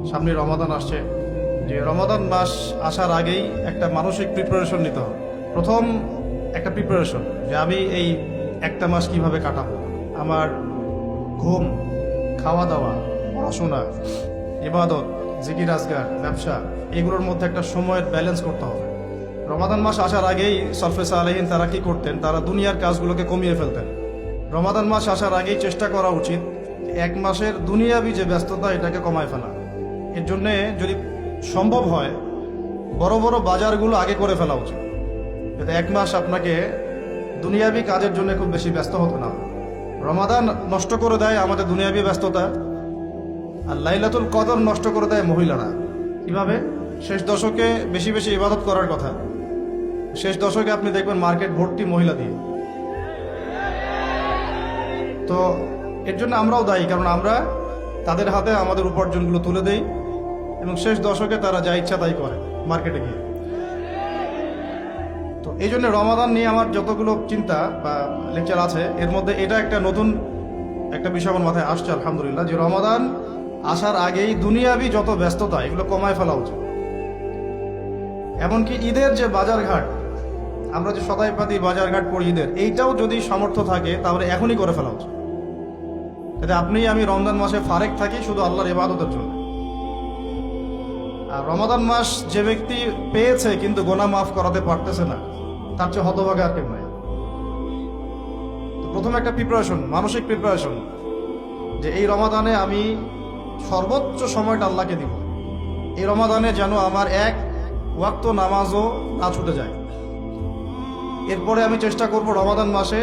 সামনে রমাদান আসছে, যে রমাদান মাস আসার আগেই একটা মানসিক প্রিপারেশন নিতে হবে। প্রথম একটা প্রিপারেশন যে আমি এই একটা মাস কিভাবে কাটাবো, আমার ঘুম, খাওয়া দাওয়া, পড়াশোনা, ইবাদত, জিকির আজগার, ব্যবসা, এগুলোর মধ্যে একটা সময়ের ব্যালেন্স করতে হবে। রমাদান মাস আসার আগেই সলফে সালেহীন তারা কি করতেন, তারা দুনিয়ার কাজগুলোকে কমিয়ে ফেলতেন। রমাদান মাস আসার আগেই চেষ্টা করা উচিত এক মাসের দুনিয়াবি যে ব্যস্ততা এটাকে কমায় ফেলা। এর জন্যে যদি সম্ভব হয় বড় বড় বাজারগুলো আগে করে ফেলা উচিত, যাতে এক মাস আপনাকে দুনিয়াবি কাজের জন্য খুব বেশি ব্যস্ত হতো না। রমাদান নষ্ট করে দেয় আমাদের দুনিয়াবি ব্যস্ততা, আর লাইলাতুল কদর নষ্ট করে দেয় মহিলারা। কিভাবে? শেষ দশকে বেশি বেশি ইবাদত করার কথা, শেষ দশকে আপনি দেখবেন মার্কেট ভর্তি মহিলা দিয়ে। তো এর জন্য আমরাও দায়ী, কারণ আমরা তাদের হাতে আমাদের উপার্জনগুলো তুলে দেই এবং শেষ দশকে তারা যা ইচ্ছা তাই করে মার্কেটে গিয়ে। তো এই জন্য রমাদান নিয়ে আমার যতগুলো চিন্তা বা লেকচার আছে এর মধ্যে এটা একটা নতুন একটা বিষয় আমার মাথায় আসছে আলহামদুলিল্লাহ, যে রমাদান আসার আগেই দুনিয়াবি যত ব্যস্ততা এগুলো কমায় ফেলা উচিত। এমনকি ঈদের যে বাজারঘাট, আমরা যে সদাইপাতি বাজারঘাট করি ঈদের, এইটাও যদি সামর্থ্য থাকে তাহলে এখনই করে ফেলা উচিত, যাতে আপনি আমি রমজান মাসে ফারেক থাকি শুধু আল্লাহর ইবাদতের জন্য। আর রমাদান মাস যে ব্যক্তি পেয়েছে কিন্তু গোনা মাফ করাতে পারতেছে না, তার চেয়ে হতভাগা আর কেউ নাই। তো প্রথম একটা প্রিপারেশন, মানসিক প্রিপারেশন, যে এই রমাদানে আমি সর্বোচ্চ সময়টা আল্লাহকে দিব। এই রমাদানে যেন আমার এক ওয়াক্ত নামাজও না ছুটে যায়। এরপরে আমি চেষ্টা করব রমাদান মাসে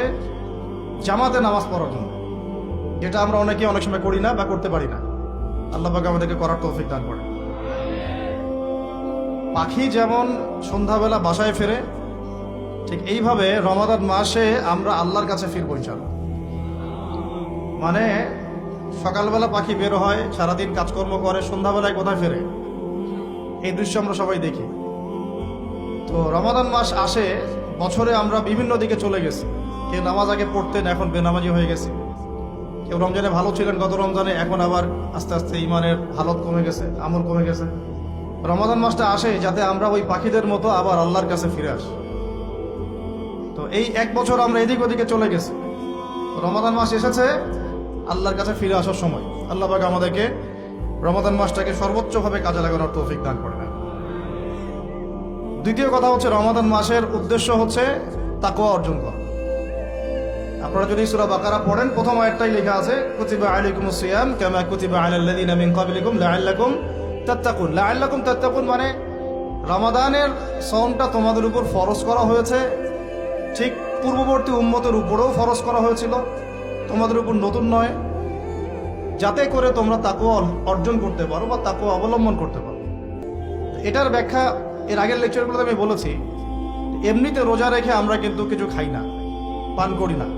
জামাতে নামাজ পড়ার জন্য, যেটা আমরা অনেকে অনেক সময় করি না বা করতে পারি না। আল্লাহ পাক আমাদেরকে করার তৌফিক দান করে। পাখি যেমন সন্ধ্যাবেলা বাসায় ফেরে, ঠিক এইভাবে রমাদান মাসে আমরা আল্লাহর কাছে ফিরবো ইনশাআল্লাহ। মানে সকালবেলা পাখি বের হয়, সারাদিন কাজকর্ম করে, সন্ধ্যাবেলায় কোথায় ফেরে, এই দৃশ্য আমরা সবাই দেখি। তো রমাদান মাস আসে, বছরে আমরা বিভিন্ন দিকে চলে গেছি। কেউ নামাজ আগে পড়তেন, এখন বেনামাজি হয়ে গেছি। কেউ রমজানে ভালো ছিলেন গত রমজানে, এখন আবার আস্তে আস্তে ইমানের হালত কমে গেছে, আমল কমে গেছে। রমাদান মাসটা আসে যাতে আমরা ওই পাখিদের মতো আবার আল্লাহর কাছে ফিরে আসি। তো এই এক বছর আমরা এদিক ওদিকে চলে গেছি, রমাদান মাস এসেছে আল্লাহর কাছে ফিরে আসার সময়। আল্লাহ পাক আমাদেরকে রমাদান মাসটাকে সর্বোচ্চভাবে কাজে লাগানোর তৌফিক দান করে দেন। দ্বিতীয় কথা হচ্ছে, রমাদান মাসের উদ্দেশ্য হচ্ছে তাকওয়া অর্জন করা। আপনারা যদি সূরা বাকারা পড়েন, প্রথম আয়াতটাই লেখা আছে কুতিবা আলাইকুমুস সিয়াম কামা কুতিবা আলাল লাযিনা মিন ক্বাবলিকুম লাআল্লাকুম তাত্তাকুন। লাআল্লাকুম তাত্তাকুন মানে রমাদানের সওমটা তোমাদের উপর ফরজ করা হয়েছে, ঠিক পূর্ববর্তী উম্মতের উপরেও ফরজ করা হয়েছিল, তোমাদের উপর নতুন নয়, যাতে করে তোমরা তাকওয়া অর্জন করতে পারো বা তাকওয়া অবলম্বন করতে পারো। এটার ব্যাখ্যা এর আগের লেকচারগুলোতে আমি বলেছি। এমনিতে রোজা রেখে আমরা কিন্তু কিছু খাই না, পান করি না,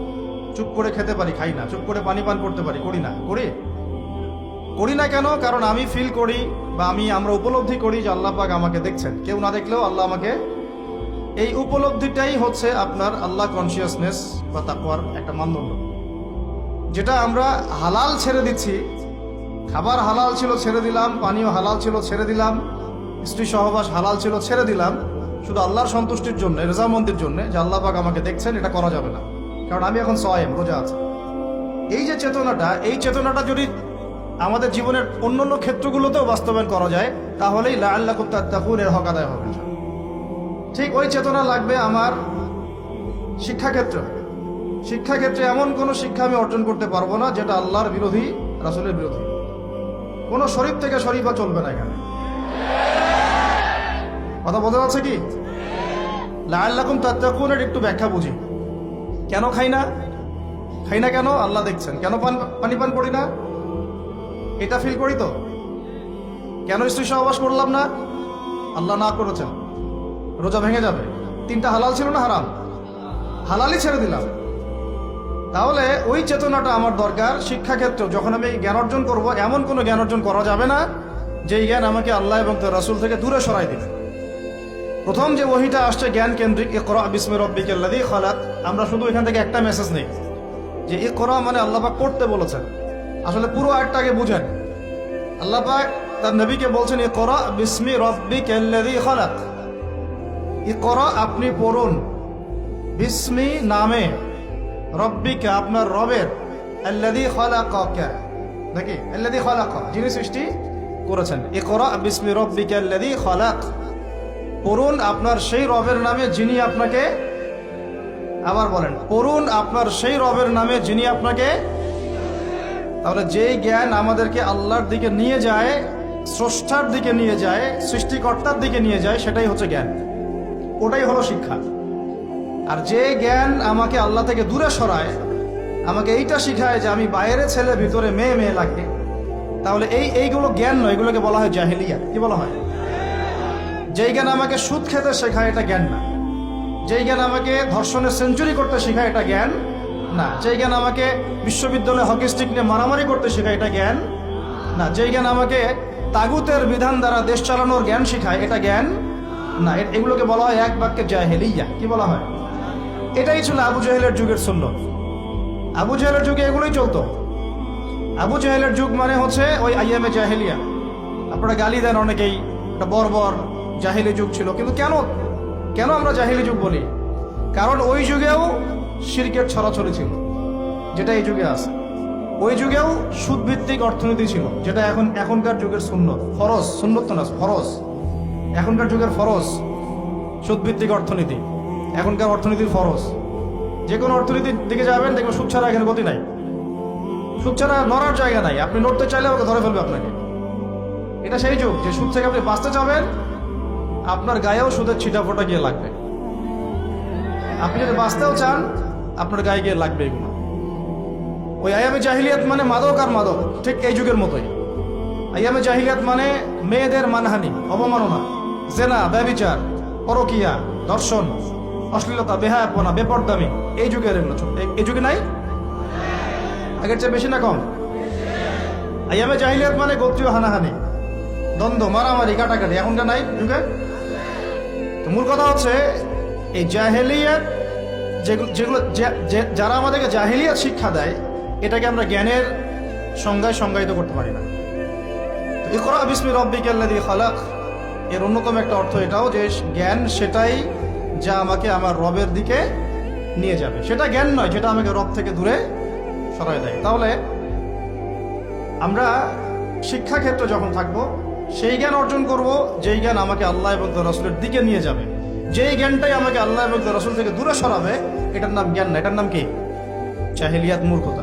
চুপ করে খেতে পারি, খাই না, চুপ করে পানি পান করতে পারি, করি না। করি না কেন? কারণ আমি ফিল করি বা আমরা উপলব্ধি করি যে আল্লাহ পাক আমাকে দেখছেন, কেউ না দেখলেও আল্লাহ আমাকে। এই উপলব্ধিটাই হচ্ছে আপনার আল্লাহ কনসিয়াসনেস বা তাকওয়ার একটা মানদণ্ড। যেটা আমরা হালাল ছেড়ে দিচ্ছি, খাবার হালাল ছিল ছেড়ে দিলাম, পানীয় হালাল ছিল ছেড়ে দিলাম, স্ত্রী সহবাস হালাল ছিল ছেড়ে দিলাম, শুধু আল্লাহর সন্তুষ্টির জন্য, রেজামন্দির জন্য, যে আল্লাহ পাক আমাকে দেখছেন, এটা করা যাবে না, কারণ আমি এখন সায়েম, রোজা আছে। এই যে চেতনাটা, এই চেতনাটা যদি আমাদের জীবনের অন্যান্য ক্ষেত্রগুলোতেও বাস্তবায়ন করা যায়, তাহলেই লাআল্লাকুম তাত্তাকুন এর হক আদায় হবে। ঠিক ওই চেতনা লাগবে আমার শিক্ষাক্ষেত্রে। এমন কোনো শিক্ষা আমি অর্জন করতে পারবো না যেটা আল্লাহর বিরোধী, রাসূলের বিরোধী। কোনো শরীফ থেকে শরীফা চলবে না এখানে। কথা বোঝা যাচ্ছে কি? লাআল্লাকুম তাত্তাকুনের একটু ব্যাখ্যা বুঝি। কেন খাই না কেন? আল্লাহ দেখছেন। কেন পানি পান করি না? এটা ফিল করি তো। কেন স্ত্রী সহবাস করলাম না? আল্লাহ না করেছেন, রোজা ভেঙে যাবে। তিনটা হালাল ছিল না হারাম? হালালই ছেড়ে দিলাম। তাহলে ওই চেতনাটা আমার দরকার শিক্ষাক্ষেত্রে। যখন আমি জ্ঞান অর্জন করব, এমন কোনো জ্ঞান অর্জন করা যাবে না যেই জ্ঞান আমাকে আল্লাহ এবং তার রাসূল থেকে দূরে সরাই দিবে। প্রথম যে ওহীটা আসছে জ্ঞান কেন্দ্রিক, ইকরা বিসমি রাব্বিকাল্লাযী খালাক, আমরা শুধু এখান থেকে একটা মেসেজ নেই যে ইকরা মানে আল্লাহ পাক পড়তে বলেছেন। আসলে পুরো আয়াতটা আগে বুঝেন। আল্লাহ পাক তার নবীকে বলছেন ইকরা বিসমি রাব্বিকাল্লাযী খালাক, ইকরা আপনি পড়ুন, বিসমি নামে, রব্বিকা আপনার রবের, আল্লাযী খালাকাকা নাকি আল্লাযী খালাকা যিনি সৃষ্টি করেছেন। ইকরা বিসমি রাব্বিকাল্লাযী খালাক, পড়ুন আপনার সেই রবের নামে যিনি আপনাকে, আবার বলেন পড়ুন আপনার সেই রবের নামে যিনি আপনাকে। তাহলে যেই জ্ঞান আমাদেরকে আল্লাহর দিকে নিয়ে যায়, স্রষ্টার দিকে নিয়ে যায়, সৃষ্টিকর্তার দিকে নিয়ে যায়, সেটাই হচ্ছে জ্ঞান, ওটাই হলো শিক্ষা। আর যে জ্ঞান আমাকে আল্লাহ থেকে দূরে সরায়, আমাকে এইটা শিখায় যে আমি বাইরে ছেলে ভিতরে মেয়ে মেয়ে লাগে, তাহলে এইগুলো জ্ঞান নয়, এগুলোকে বলা হয় জাহেলিয়া। কি বলা হয়? যেই জ্ঞান আমাকে সুদ খেতে শেখায় এটা জ্ঞান না, যেই জ্ঞান আমাকে ধর্ষণের সেঞ্চুরি করতে শেখায় এটা জ্ঞান না, যেই জ্ঞান আমাকে বিশ্ববিদ্যালয়ে হকি স্টিক নিয়ে মারামারি করতে শেখায় এটা জ্ঞান না, যেই জ্ঞান আমাকে তাগুতের বিধান দ্বারা দেশ চালানোর জ্ঞান শেখায় এটা জ্ঞান না। এগুলোকে বলা হয় এক বাক্যে জাহেলিয়া। কি বলা হয়? এটাই ছিল আবু জাহেলের যুগের সুন্নত। আবু জাহেলের যুগে এগুলোই চলতো। আবু জাহেলের যুগ মানে হচ্ছে ওই আইয়ামে জাহেলিয়া। আপনারা গালি দেন অনেকেই, একটা বর্বর জাহেলি যুগ ছিল। কিন্তু কেন আমরা জাহেলি যুগ বলি? কারণ ওই যুগেও শিরকের ছড়াছড়ি ছিল, যেটা এই যুগে আছে। ওই যুগেও সুদভিত্তিক অর্থনীতি ছিল, যেটা এখনকার যুগের সুন্নত, ফরজ, সুন্নত তো না, ফরজ। এখনকার যুগের ফরজ সুদভিত্তিক অর্থনীতি, এখনকার অর্থনীতির ফরজ। যে কোনো অর্থনীতির দিকে যাবেন দেখবেন সুদ ছাড়া এখানে গতি নাই, সুদ ছাড়া নড়ার জায়গা নাই। আপনি নড়তে চাইলে ওকে ধরে ফেলবে আপনাকে। এটা সেই যুগ যে সুদ থেকে আপনি বাঁচতে চাবেন, আপনার গায়েও সুদের ছিটা ফোটা গিয়ে লাগবে। আপনি যদি বাঁচতেও চান, আপনার গায়ে গিয়ে লাগবে এগুলো। ওই আয়ামে জাহিলিয়াত মানে মাদক আর মাদক, ঠিক এই যুগের মতোই। আয়ামে জাহিলিয়াত মানে মেয়েদের মানহানি, অবমাননা, জেনা, ব্যভিচার, পরকিয়া, ধর্ষণ, অশ্লীলতা, বেহায়াপনা, বেপরদামি। এই যুগের এগুলো, এই যুগে নাই? আগের চেয়ে বেশি না কম? আয়ামে জাহিলিয়াত মানে গোত্রীয় হানাহানি, দ্বন্দ্ব, মারামারি, কাটাকাটি। এখনকার নাই যুগে। তো মূল কথা হচ্ছে এই জাহেলিয়াত, যেগুলো যারা আমাদেরকে জাহেলিয়াত শিক্ষা দেয়, এটাকে আমরা জ্ঞানের সংজ্ঞায় সংজ্ঞায়িত করতে পারি না। ইকরা বিসমি রাব্বিকাল্লাযী খালাক এর অন্যতম একটা অর্থ এটাও যে জ্ঞান সেটাই যা আমাকে আমার রবের দিকে নিয়ে যাবে, সেটা জ্ঞান নয় যেটা আমাকে রব থেকে দূরে সরায় দেয়। তাহলে আমরা শিক্ষাক্ষেত্রে যখন থাকবো, সেই জ্ঞান অর্জন করব যেই জ্ঞান আমাকে আল্লাহ এবং তার রাসূলের দিকে নিয়ে যাবে। যেই জ্ঞানটাই আমাকে আল্লাহ এবং তার রাসূল থেকে দূরে সরাবে, এটার নাম জ্ঞান না, এটার নাম কি? জাহেলিয়াত, মূর্খতা।